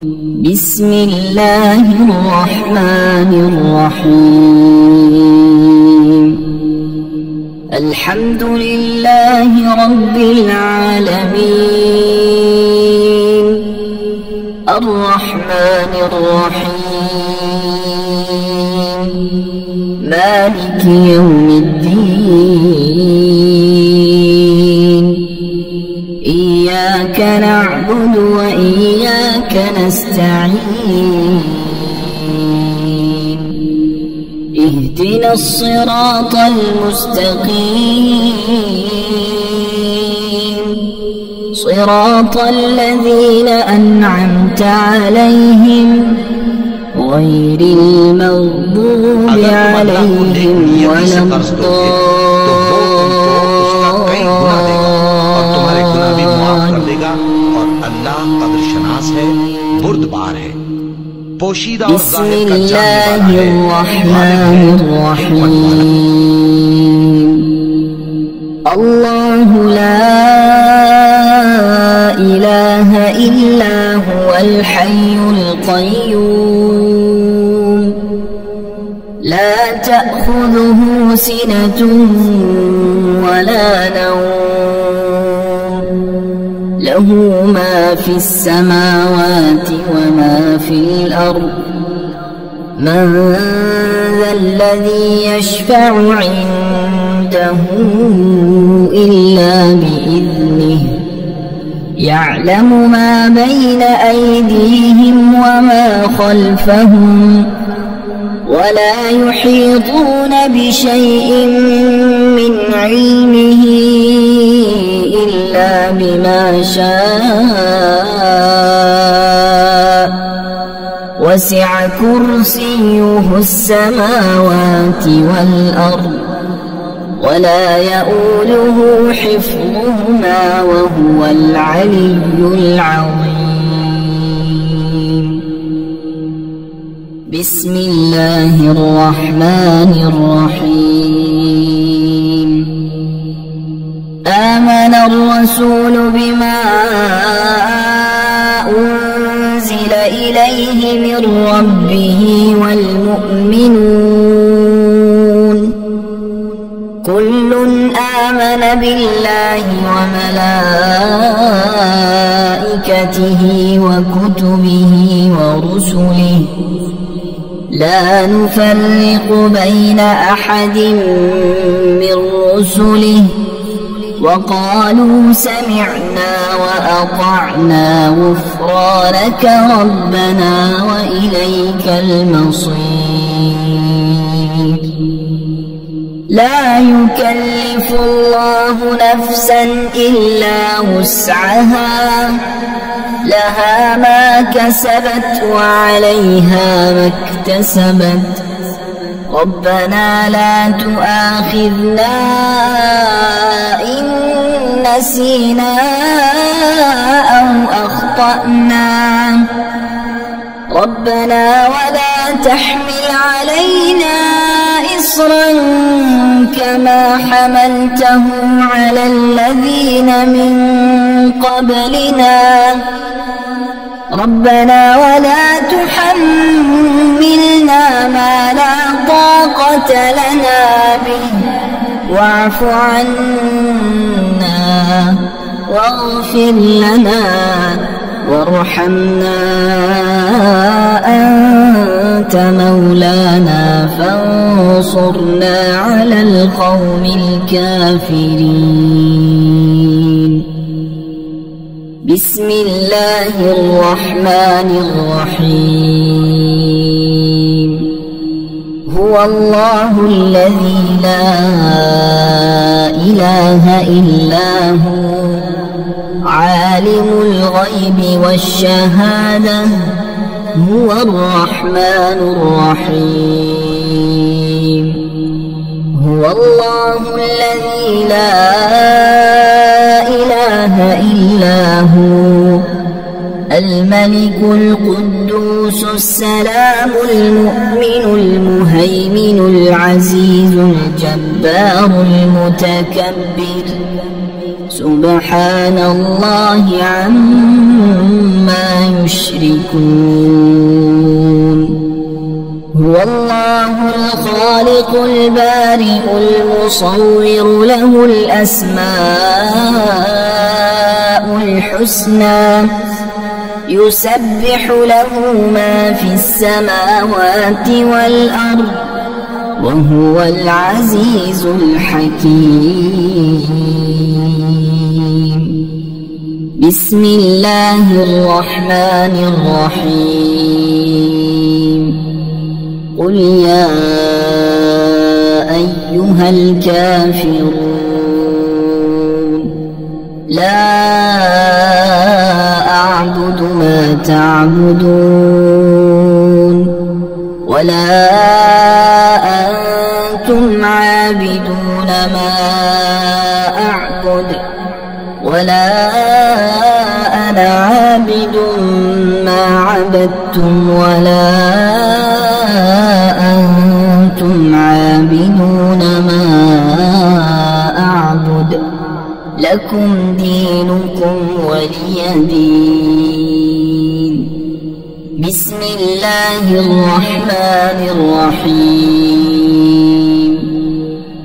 بسم الله الرحمن الرحيم. الحمد لله رب العالمين، الرحمن الرحيم، مالك يوم الدين. إياك نعبد وإياك نستعين. اهدنا الصراط المستقيم، صراط الذين أنعمت عليهم غير المغضوب عليهم ولا الضالين. بسم الله الرحمن الرحيم. الله لا إله إلا هو الحي القيوم، لا تأخذه سنة ولا نوم، له ما في السماوات وما في الأرض. من ذا الذي يشفع عنده إلا بإذنه، يعلم ما بين أيديهم وما خلفهم، ولا يحيطون بشيء من علمه إلا بما شاء، وسع كرسيه السماوات والأرض، ولا يؤوله حفظهما وهو العلي العظيم. بسم الله الرحمن الرحيم. آمن الرسول بما أنزل إليه من ربه والمؤمنون، كل آمن بالله وملائكته وكتبه ورسله، لا نفرق بين أحد من رسله، وقالوا سمعنا وأطعنا غفرانك ربنا وإليك المصير. لا يكلف الله نفسا إلا وسعها، لها ما كسبت وعليها ما اكتسبت. ربنا لا تؤاخذنا إن نسينا أو أخطأنا، ربنا ولا تحمل علينا إصرا كما حملته على الذين من قبلنا، ربنا ولا تحملنا ما لا طاقة لنا به، واعف عنا واغفر لنا وارحمنا، أنت مولانا فانصرنا على القوم الكافرين. بسم الله الرحمن الرحيم. هو الله الذي لا إله إلا هو، عالم الغيب والشهادة، هو الرحمن الرحيم. هو الله الذي لا إله إلا هو، الملك القدوس السلام المؤمن المهيمن العزيز الجبار المتكبر، سبحان الله عما يشركون. هو الله الخالق البارئ المصور له الأسماء الحسنى يسبح له ما في السماوات والأرض وهو العزيز الحكيم. بسم الله الرحمن الرحيم. قل يا أيها الكافرون لا أعبد ما تعبدون ولا أنتم عابدون ما أعبد ولا أنا عابد ما عبدتم ولا أنتم عابدون ما أعبد لكم دينكم ولي دين. بسم الله الرحمن الرحيم.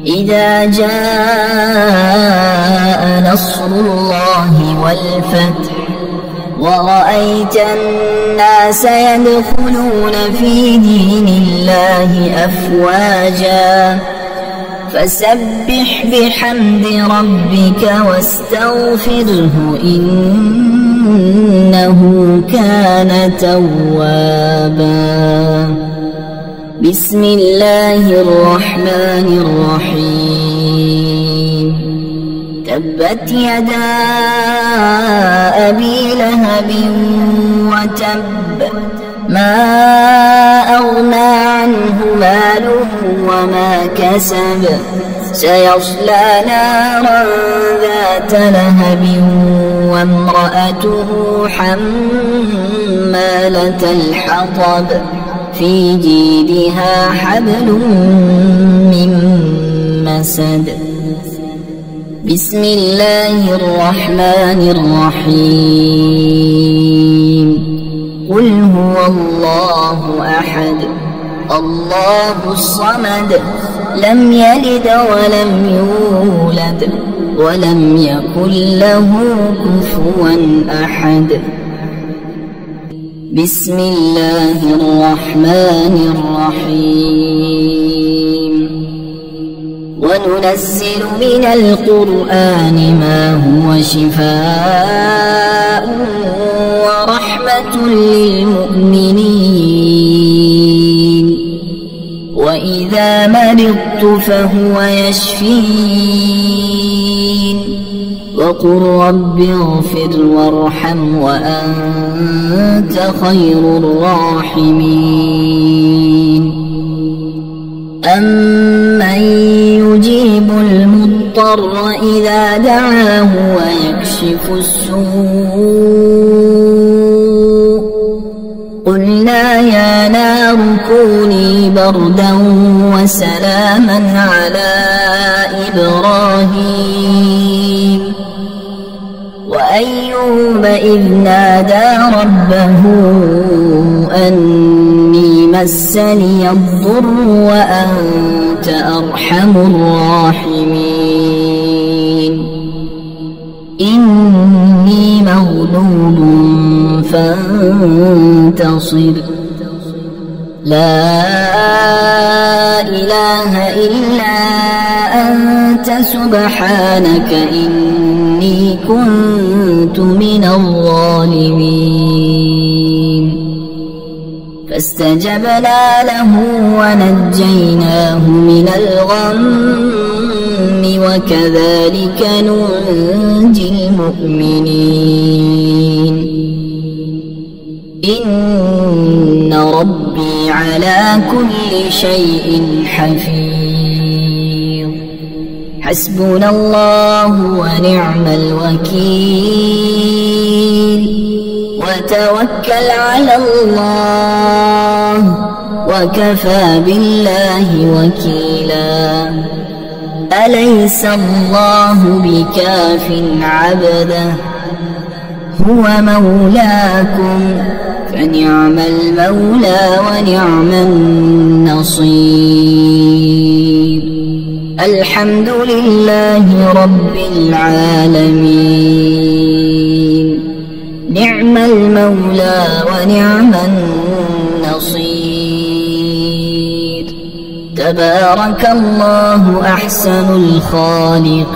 إذا جاء نصر الله والفتح ورأيت الناس يدخلون في دين الله أفواجا فسبح بحمد ربك واستغفره إنه كان توابا. بسم الله الرحمن الرحيم. تبت يدا أبي لهب وتب ما أغنى عنه ماله وما كسب سيصلى نارا ذات لهب وامرأته حمالة الحطب في جيدها حبل من مسد. بسم الله الرحمن الرحيم. قل هو الله أحد الله الصمد لم يلد ولم يولد ولم يكن له كفوا أحد. بسم الله الرحمن الرحيم. وننزل من القرآن ما هو شفاء ورحمة للمؤمنين وإذا مرضت فهو يشفين وقل رب اغفر وارحم وأنت خير الراحمين. أمن يجيب المضطر إذا دعاه ويكشف السوء قلنا يا نار كوني بردا وسلاما على إبراهيم وأيوب إذ نادى ربه أني مسني الضر وأنت أرحم الراحمين. إني مغلوب فانتصر لا إله إلا أنت سبحانك إني كنت من الظالمين. فاستجبنا له ونجيناه من الغم وكذلك ننجي المؤمنين. إن ربي على كل شيء حفيظ. حسبنا الله ونعم الوكيل وتوكل على الله وكفى بالله وكيلا. أليس الله بكاف عبده هو مولاكم فنعم المولى ونعم النصير. الحمد لله رب العالمين نعم المولى ونعم النصير. تبارك الله أحسن الخالقين.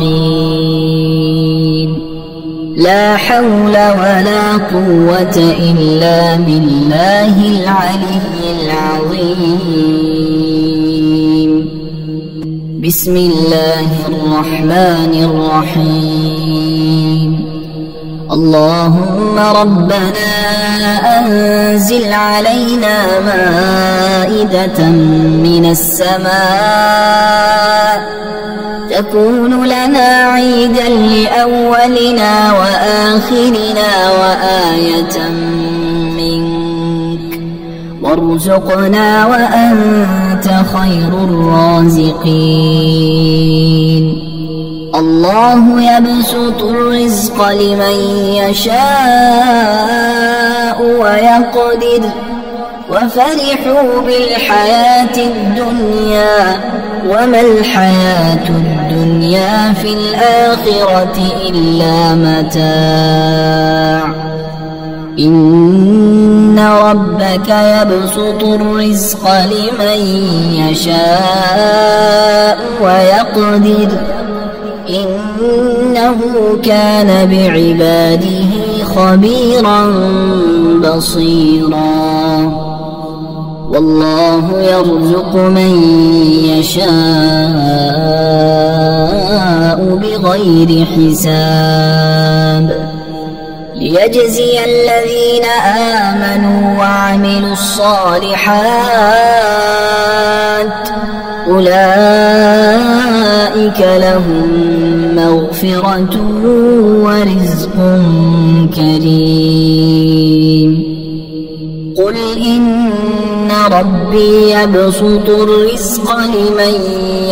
لا حول ولا قوة إلا بالله العلي العظيم. بسم الله الرحمن الرحيم. اللهم ربنا أنزل علينا مائدة من السماء تكون لنا عيدا لأولنا وآخرنا وآية منك وارزقنا وأنت خير الرازقين. الله يبسط الرزق لمن يشاء ويقدر وفرحوا بالحياة الدنيا وما الحياة الدنيا في الآخرة إلا متاع. إن ربك يبسط الرزق لمن يشاء ويقدر إنه كان بعباده خبيرا بصيرا. والله يرزق من يشاء بغير حساب ليجزي الذين آمنوا وعملوا الصالحات أولئك لهم مغفرة ورزق كريم. قل إن ربي يبسط الرزق لمن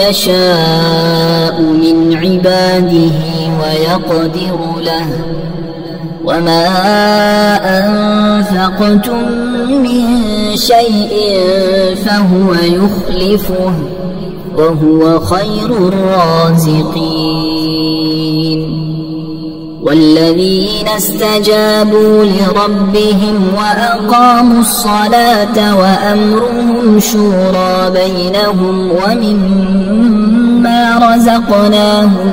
يشاء من عباده ويقدر له وما أنفقتم من شيء فهو يخلفه وهو خير الرازقين. والذين استجابوا لربهم وأقاموا الصلاة وأمرهم شورى بينهم ومما رزقناهم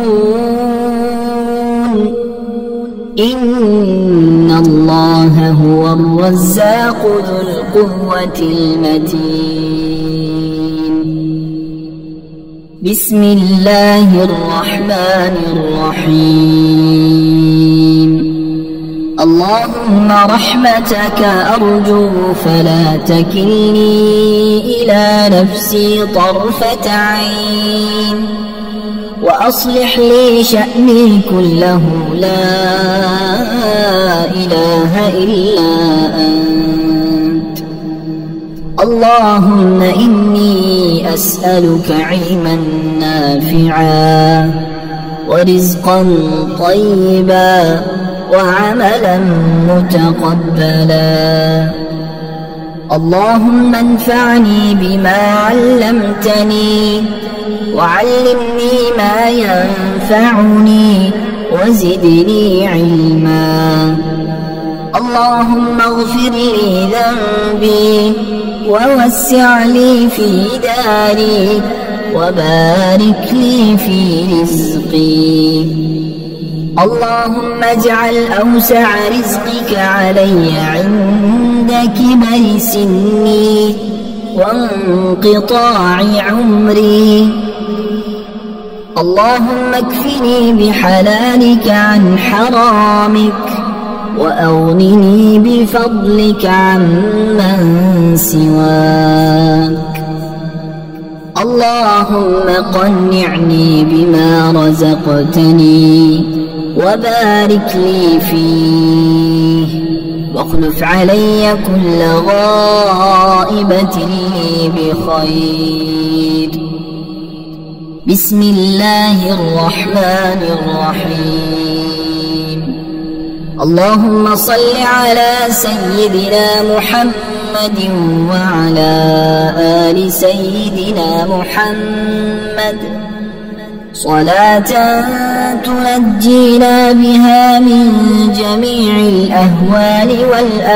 ينفقون. إن الله هو الرزاق ذو القوة المتين. بسم الله الرحمن الرحيم. اللهم رحمتك أرجو فلا تكلني إلى نفسي طرفة عين وأصلح لي شأني كله لا إله إلا أنت. اللهم إني أسألك علما نافعا ورزقا طيبا وعملا متقبلا. اللهم انفعني بما علمتني وعلمني ما ينفعني وزدني علما. اللهم اغفر لي ذنبي ووسع لي في داري وبارك لي في رزقي. اللهم اجعل أوسع رزقك علي عند كبر سني وانقطاع عمري. اللهم اكفني بحلالك عن حرامك وأغنني بفضلك عمن سواك. اللهم قنعني بما رزقتني وبارك لي فيه واخلف علي كل غائبة لي بخير. بسم الله الرحمن الرحيم. اللهم صل على سيدنا محمد وعلى آل سيدنا محمد صلاة تنجينا بها من جميع الأهوال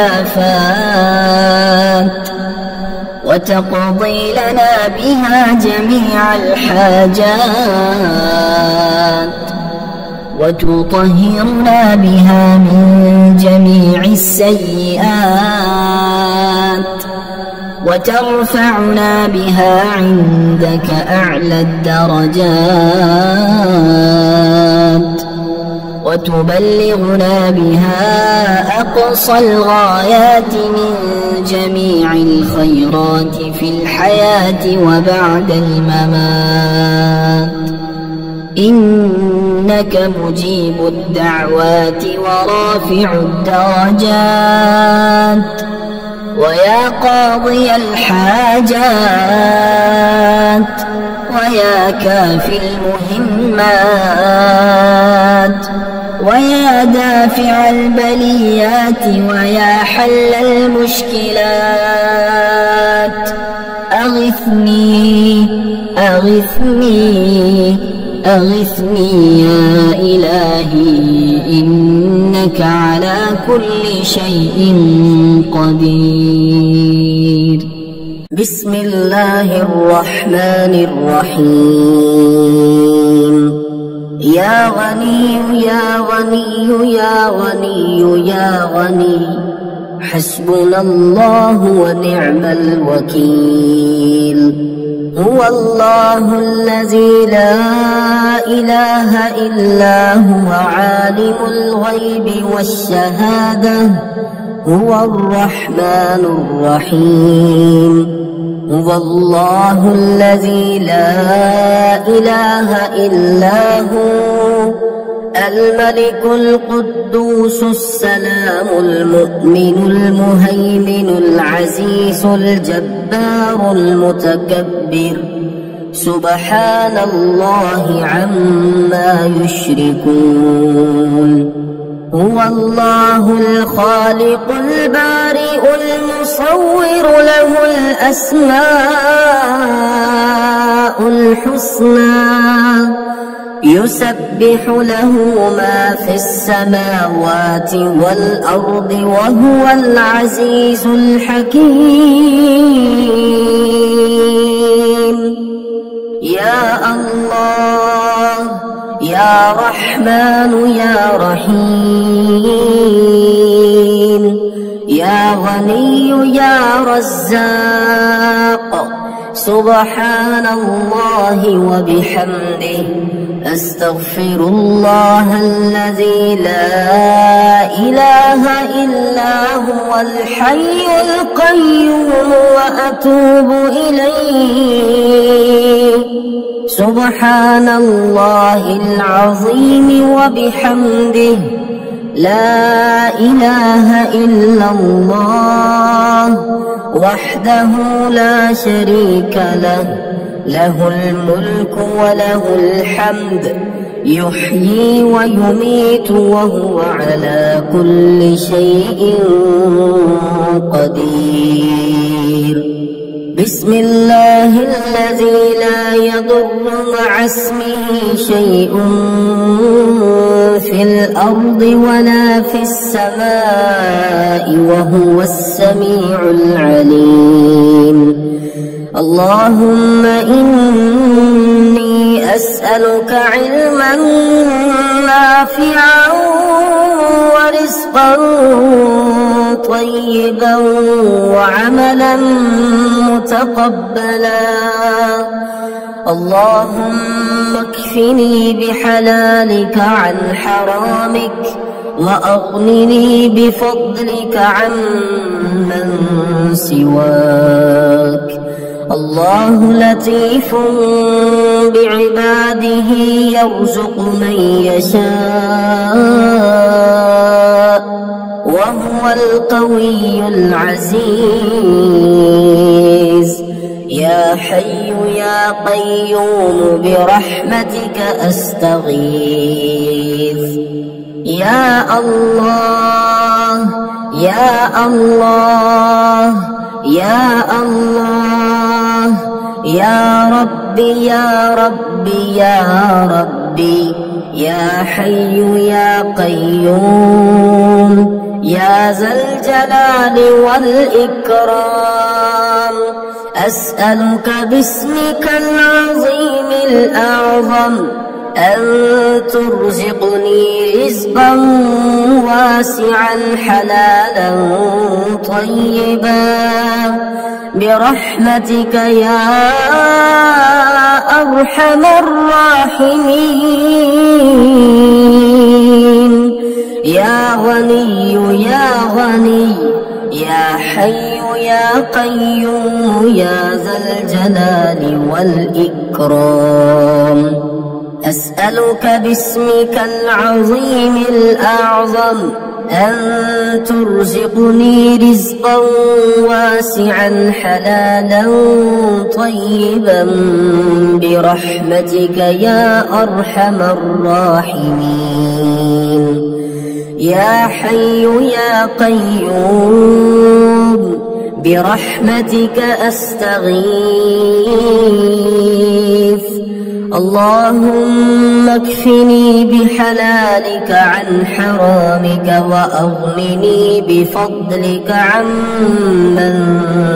والآفات وتقضي لنا بها جميع الحاجات وتطهرنا بها من جميع السيئات وترفعنا بها عندك أعلى الدرجات وتبلغنا بها أقصى الغايات من جميع الخيرات في الحياة وبعد الممات، إنك مجيب الدعوات ورافع الدرجات ويا قاضي الحاجات ويا كافي المهمات ويا دافع البليات ويا حل المشكلات. أغثني أغثني أغثني يا إلهي، إنك على كل شيء قدير. بسم الله الرحمن الرحيم. يا غني يا غني يا غني يا غني، حسبنا الله ونعم الوكيل. هو الله الذي لا إله إلا هو عالم الغيب والشهادة، هو الرحمن الرحيم. هو الله الذي لا إله إلا هو الملك القدوس السلام المؤمن المهيمن العزيز الجبار المتكبر، سبحان الله عما يشركون. هو الله الخالق البارئ المصور، له الأسماء الحسنى، يسبح له ما في السماوات والأرض وهو العزيز الحكيم. يا الله يا رحمن يا رحيم، يا غني يا رزاق، سبحان الله وبحمده، أستغفر الله الذي لا إله إلا هو الحي القيوم وأتوب إليه. سبحان الله العظيم وبحمده، لا إله إلا الله وحده لا شريك له، له الملك وله الحمد، يحيي ويميت وهو على كل شيء قدير. بسم الله الذي لا يضر مع اسمه شيء في الأرض ولا في السماء وهو السميع العليم. اللهم إني أسألك علما نافعا ورزقا طيبا وعملا متقبلا. اللهم اكفني بحلالك عن حرامك وأغنني بفضلك عمن سواك. الله لطيف بعباده يرزق من يشاء وهو القوي العزيز. يا حي يا قيوم برحمتك أستغيث. يا الله يا الله يا الله يا ربي يا ربي يا ربي يا حي يا قيوم يا ذا الجلال والإكرام. أسألك باسمك العظيم الأعظم أن ترزقني رزقا واسعا حلالا طيبا برحمتك يا أرحم الراحمين. يا غني يا غني يا حي يا قيوم يا ذا الجلال والإكرام. أسألك باسمك العظيم الأعظم أن ترزقني رزقا واسعا حلالا طيبا برحمتك يا أرحم الراحمين. يا حي يا قيوم برحمتك أستغيث. اللهم اكفني بحلالك عن حرامك وأغنني بفضلك عمن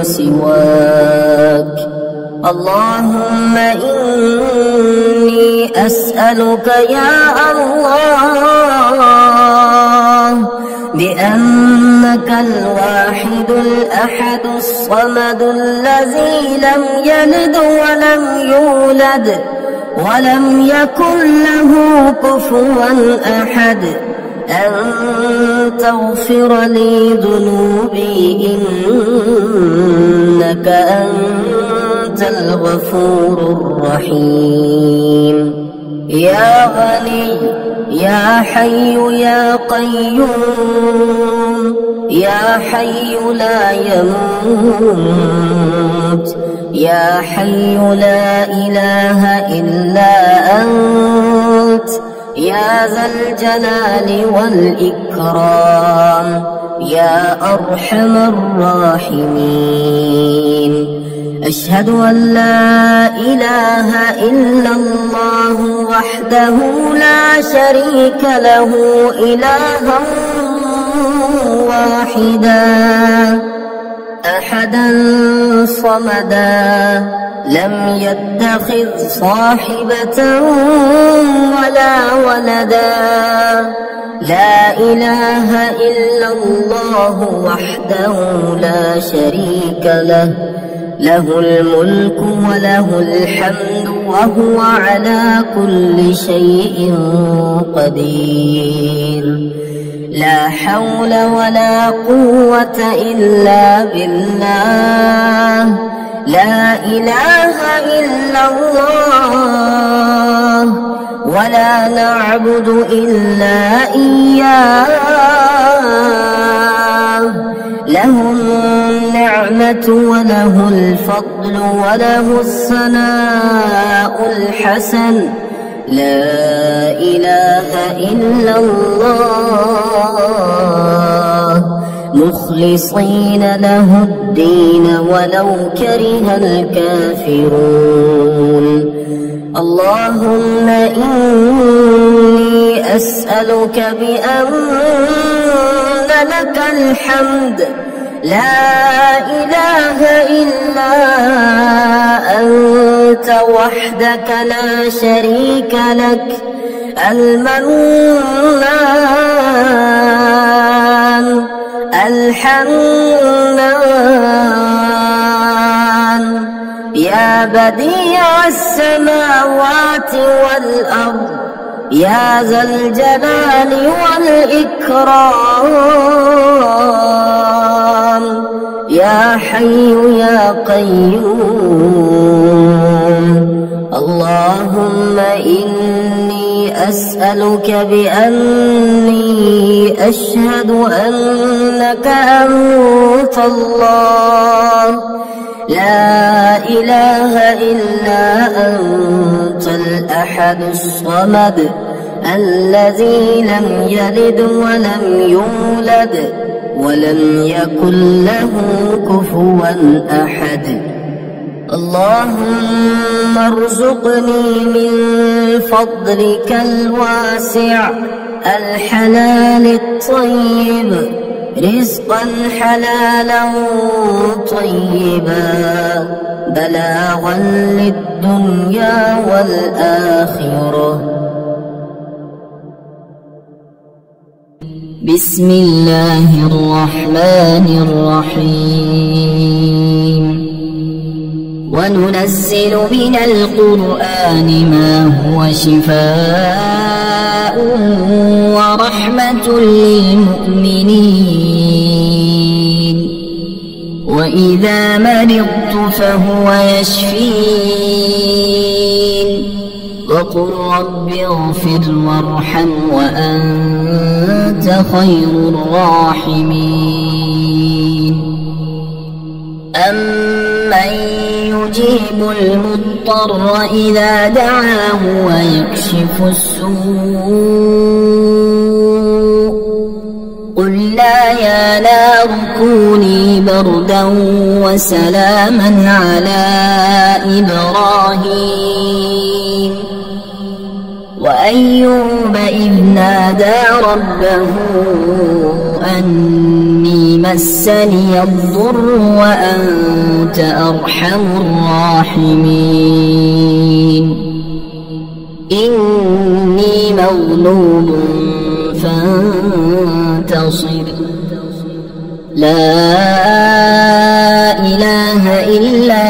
سواك. اللهم إني أسألك يا الله بأنك الواحد الأحد الصمد الذي لم يلد ولم يولد ولم يكن له كفوا أحد أن تغفر لي ذنوبي إنك أنت الغفور الرحيم. يا غني يا حي يا قيوم يا حي لا يموت يا حي لا إله إلا أنت يا ذا الجلال والإكرام يا أرحم الراحمين. أشهد أن لا إله إلا الله وحده لا شريك له إلها واحدا أحدا صمدا لم يتخذ صاحبة ولا ولدا. لا إله إلا الله وحده لا شريك له له الملك وله الحمد وهو على كل شيء قدير. لا حول ولا قوة إلا بالله. لا إله إلا الله ولا نعبد إلا إياه. له النعمة وله الفضل وله الثناء الحسن. لا إله إلا الله مخلصين له الدين ولو كره الكافرون. اللهم إني أسألك بأن لك الحمد لا إله إلا أنت وحدك لا شريك لك المنان الحنان يا بديع السماوات والأرض يا ذا الجلال والإكرام يا حي يا قيوم. اللهم إني أسألك بأني أشهد أنك أنت الله لا إله إلا أنت الأحد الصمد الذي لم يلد ولم يولد ولم يكن له كفوا أحد. اللهم ارزقني من فضلك الواسع الحلال الطيب رزقا حلالا طيبا بلاغا للدنيا والآخرة. بسم الله الرحمن الرحيم. وننزل من القرآن ما هو شفاء ورحمة للمؤمنين وإذا مرضت فهو يشفين وقل رب اغفر وارحم وأنت خير الراحمين. أمن يجيب المضطر إذا دعاه ويكشف السوء قلنا يا نار كوني بردا وسلاما على إبراهيم وأيوب إذ نادى ربه أني مسني الضر وأنت أرحم الراحمين. إني مغلوب فانتصر لا إله إلا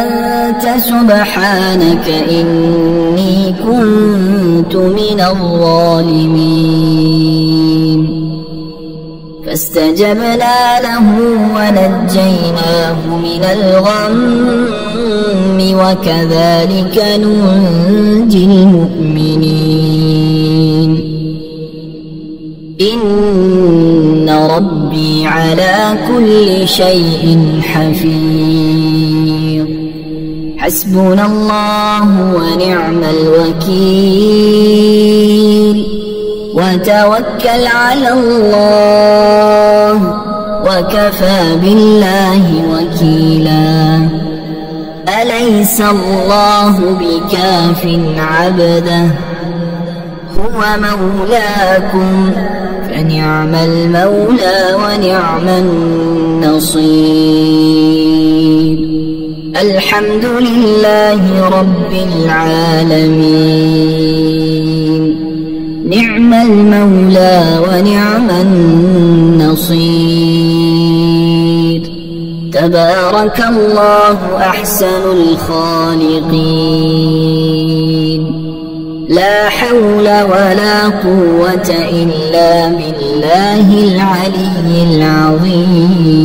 أنت سبحانك إني كنت من الظالمين. فاستجبنا له ونجيناه من الغم وكذلك ننجي المؤمنين. إن ربي على كل شيء حفيظ. حسبنا الله ونعم الوكيل وتوكل على الله وكفى بالله وكيلا. أليس الله بكاف عبده هو مولاكم فنعم المولى ونعم النصير. الحمد لله رب العالمين نعم المولى ونعم النصير. تبارك الله أحسن الخالقين. لا حول ولا قوة إلا بالله العلي العظيم.